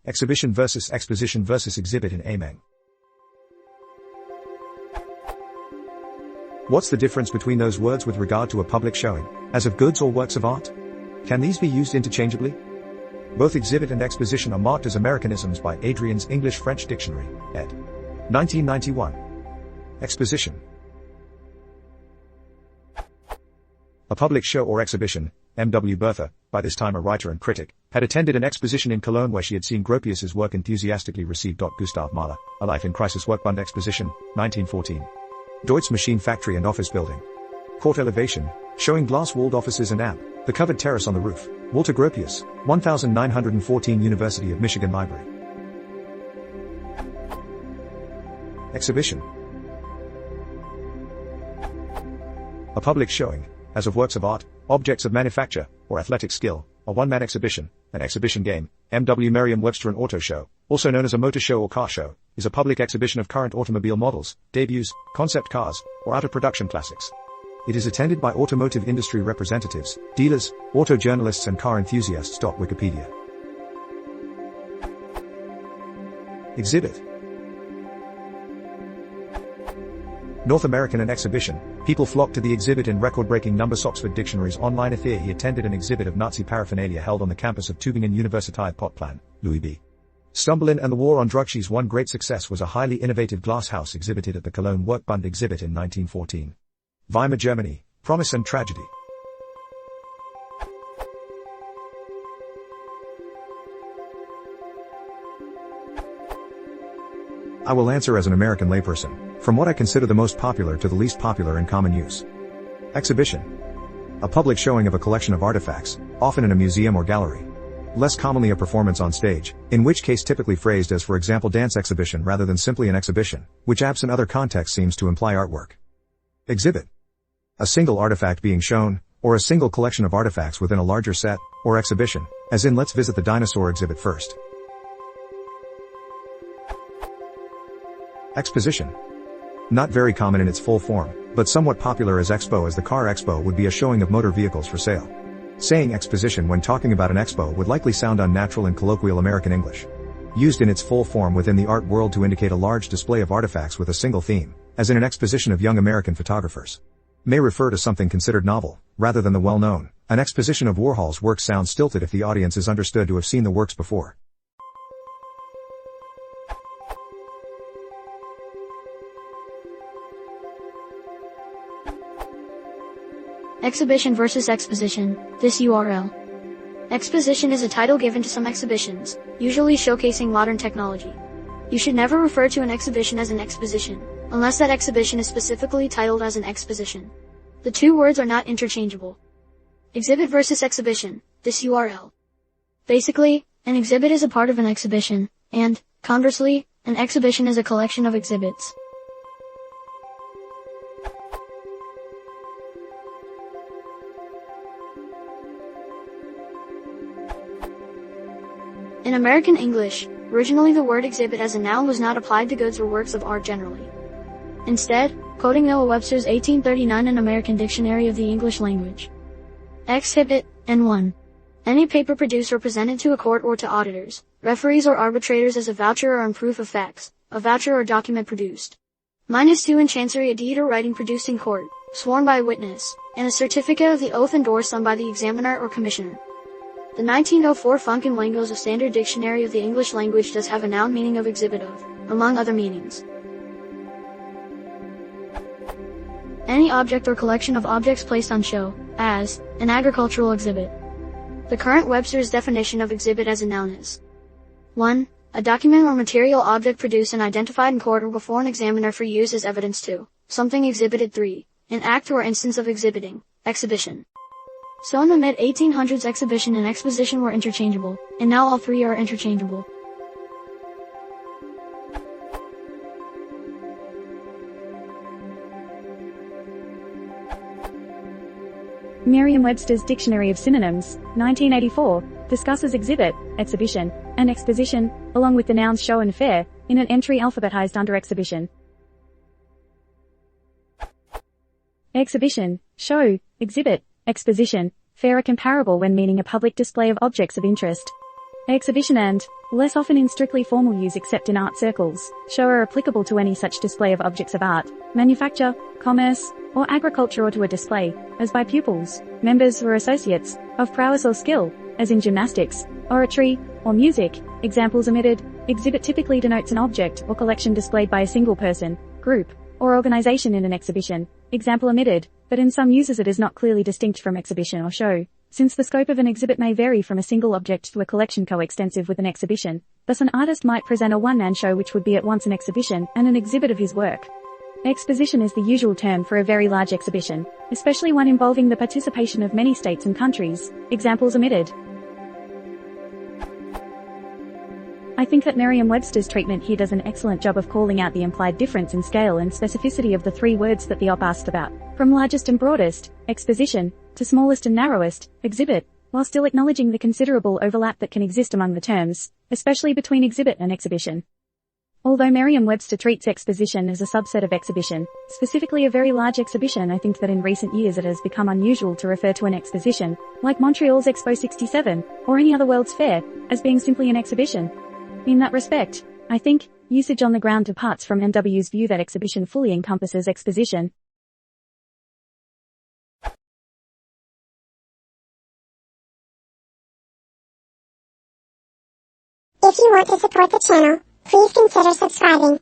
Exhibition versus exposition versus exhibit in Ameng. What's the difference between those words with regard to a public showing, as of goods or works of art? Can these be used interchangeably? Both exhibit and exposition are marked as Americanisms by Adrian's English-French Dictionary, ed. 1991. Exposition. A public show or exhibition. M.W. Bertha, by this time a writer and critic, had attended an exposition in Cologne where she had seen Gropius's work enthusiastically received. Gustav Mahler, A Life in Crisis Workbund Exposition, 1914. Deutz Machine Factory and Office Building. Court elevation, showing glass-walled offices and amp, the covered terrace on the roof. Walter Gropius, 1914 University of Michigan Library. Exhibition. A public showing, as of works of art, objects of manufacture, or athletic skill, a one-man exhibition, an exhibition game. M.W. Merriam-Webster. An auto show, also known as a motor show or car show, is a public exhibition of current automobile models, debuts, concept cars, or out-of-production classics. It is attended by automotive industry representatives, dealers, auto journalists and car enthusiasts. Wikipedia. Exhibit. North American and exhibition. People flocked to the exhibit in record-breaking numbers. Oxford Dictionary's online affair. He attended an exhibit of Nazi paraphernalia held on the campus of Tübingen Universität Potsdam, Louis B. Stumbelin and the War on Drugs. One great success was a highly innovative glass house exhibited at the Cologne Workbund exhibit in 1914. Weimar, Germany. Promise and Tragedy. I will answer as an American layperson, from what I consider the most popular to the least popular in common use. Exhibition. A public showing of a collection of artifacts, often in a museum or gallery. Less commonly a performance on stage, in which case typically phrased as, for example, dance exhibition rather than simply an exhibition, which absent other context seems to imply artwork. Exhibit. A single artifact being shown, or a single collection of artifacts within a larger set, or exhibition, as in let's visit the dinosaur exhibit first. Exposition. Not very common in its full form, but somewhat popular as expo, as the car expo would be a showing of motor vehicles for sale. Saying exposition when talking about an expo would likely sound unnatural in colloquial American English. Used in its full form within the art world to indicate a large display of artifacts with a single theme, as in an exposition of young American photographers. May refer to something considered novel, rather than the well-known. An exposition of Warhol's works sounds stilted if the audience is understood to have seen the works before. Exhibition versus exposition. This URL. Exposition is a title given to some exhibitions, usually showcasing modern technology. You should never refer to an exhibition as an exposition, unless that exhibition is specifically titled as an exposition. The two words are not interchangeable. Exhibit versus exhibition. This URL. Basically, an exhibit is a part of an exhibition, and, conversely, an exhibition is a collection of exhibits. In American English, originally the word exhibit as a noun was not applied to goods or works of art generally. Instead, quoting Noah Webster's 1839 An American Dictionary of the English Language. Exhibit, N1. Any paper produced or presented to a court or to auditors, referees or arbitrators as a voucher or on proof of facts, a voucher or document produced. -2 in Chancery, a deed or writing produced in court, sworn by a witness, and a certificate of the oath endorsed on by the examiner or commissioner. The 1904 Funk and Wangos of Standard Dictionary of the English Language does have a noun meaning of exhibit of, among other meanings. Any object or collection of objects placed on show, as, an agricultural exhibit. The current Webster's definition of exhibit as a noun is 1. A document or material object produced and identified in court or before an examiner for use as evidence to, something exhibited. 3. An act or instance of exhibiting, exhibition. So in the mid-1800s exhibition and exposition were interchangeable, and now all three are interchangeable. Merriam-Webster's Dictionary of Synonyms, 1984, discusses exhibit, exhibition, and exposition, along with the nouns show and fair, in an entry alphabetized under exhibition. Exhibition, show, exhibit, exposition, fair are comparable when meaning a public display of objects of interest. Exhibition and less often in strictly formal use except in art circles, show are applicable to any such display of objects of art, manufacture, commerce, or agriculture, or to a display, as by pupils, members or associates, of prowess or skill, as in gymnastics, oratory, or music. Examples omitted. Exhibit typically denotes an object or collection displayed by a single person, group, or organization in an exhibition. Example omitted, but in some uses it is not clearly distinct from exhibition or show, since the scope of an exhibit may vary from a single object to a collection coextensive with an exhibition. Thus an artist might present a one-man show which would be at once an exhibition and an exhibit of his work. Exposition is the usual term for a very large exhibition, especially one involving the participation of many states and countries. Examples omitted. I think that Merriam-Webster's treatment here does an excellent job of calling out the implied difference in scale and specificity of the three words that the op asked about, from largest and broadest, exposition, to smallest and narrowest, exhibit, while still acknowledging the considerable overlap that can exist among the terms, especially between exhibit and exhibition. Although Merriam-Webster treats exposition as a subset of exhibition, specifically a very large exhibition, I think that in recent years it has become unusual to refer to an exposition, like Montreal's Expo 67, or any other World's Fair, as being simply an exhibition. In that respect, I think, usage on the ground departs from NW's view that exhibition fully encompasses exposition. If you want to support the channel, please consider subscribing.